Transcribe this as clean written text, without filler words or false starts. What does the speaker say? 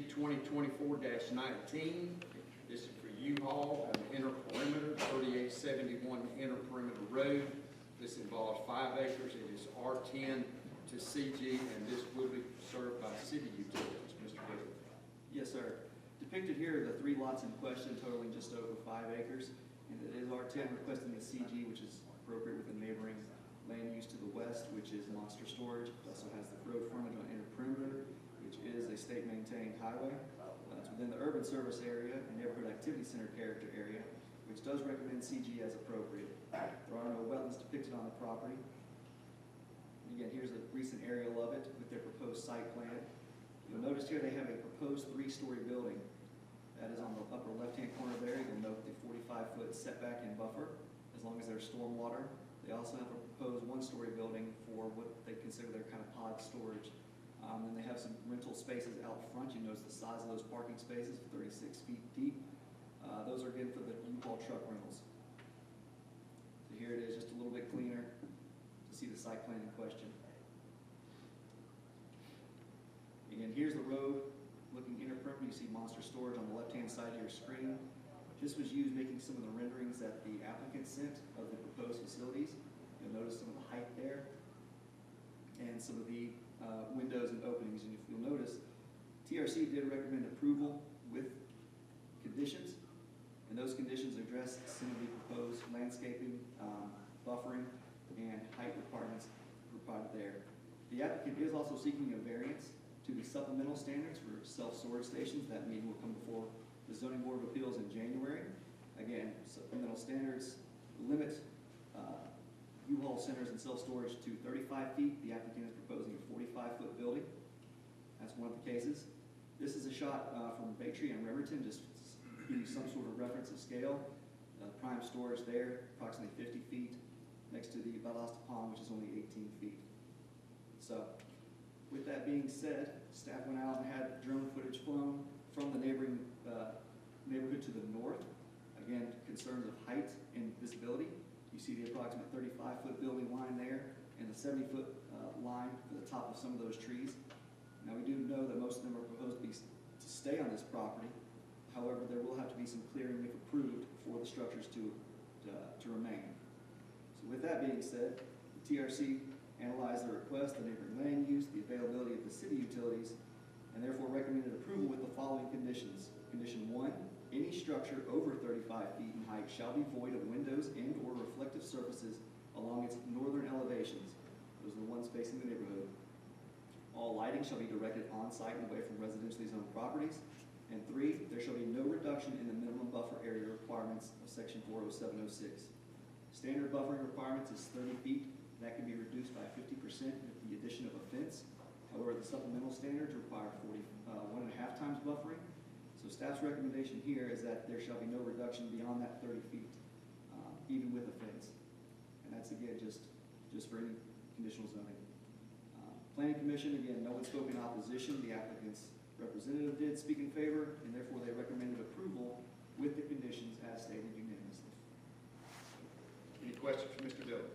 REZ-2024-19. This is for U-Haul on the inner perimeter, 3871 inner perimeter road. This involves 5 acres. It is R-10 to CG, and this will be served by city utilities. Mr. Bill. Yes, sir. Depicted here are the 3 lots in question, totaling just over 5 acres. And it is R-10 requesting the CG, which is appropriate with the neighboring land use to the west, which is Monster Storage. It also has the road frontage on inner perimeter, which is a state-maintained highway. It's within the urban service area and neighborhood activity center character area, which does recommend CG as appropriate. There are no wetlands depicted on the property. And again, here's a recent aerial of it with their proposed site plan. You'll notice here they have a proposed 3-story building. That is on the upper left-hand corner there. You'll note the 45-foot setback and buffer, as long as there's stormwater. They also have a proposed 1-story building for what they consider their kind of pod storage. And they have some rental spaces out front. You notice the size of those parking spaces, 36 feet deep. Those are again for the U-Haul truck rentals. So here it is, just a little bit cleaner to see the site plan in question. Again, here's the road. Looking inner perimeter, you see Monster Storage on the left-hand side of your screen. This was used making some of the renderings that the applicant sent of the proposed facilities. You'll notice some of the height there and some of the windows and openings. And if you'll notice, TRC did recommend approval with conditions, and those conditions address some of the proposed landscaping, buffering, and height requirements provided there. The applicant is also seeking a variance to the supplemental standards for self-storage stations. That meeting will come before the Zoning Board of Appeals in January. Again, supplemental standards limit U-Haul centers and self-storage to 35 feet. The applicant is proposing a 45-foot building. That's one of the cases. This is a shot from Baytree and Riverton, just to give you some sort of reference of scale. Prime storage there, approximately 50 feet, next to the Valdosta Pond, which is only 18 feet. So, with that being said, staff went out and had drone footage flown from the neighboring neighborhood to the north. Again, concerns of height and visibility. You see the approximate 35-foot building line there and the 70-foot line for the top of some of those trees. Now, we do know that most of them are proposed to stay on this property. However, there will have to be some clearing, if approved, for the structures to remain. So with that being said, the TRC analyzed the request, the neighboring land use, the availability of the city utilities, and therefore recommended approval with the following conditions. Condition 1, any structure over 35 feet in height shall be void of windows and or reflective surfaces along its northern elevations. Those are the ones facing the neighborhood. All lighting shall be directed on-site and away from residentially zoned properties. And 3, there shall be no reduction in the minimum buffer area requirements of section 40706. Standard buffering requirements is 30 feet. That can be reduced by 50% with the addition of a fence. However, the supplemental standards require 1.5 times buffering. So staff's recommendation here is that there shall be no reduction beyond that 30 feet, even with a fence. And that's, again, just for any conditional zoning. Planning Commission, again, no one spoke in opposition. The applicant's representative did speak in favor, and therefore they recommended approval with the conditions as stated unanimously. Any questions for Mr. Dillon?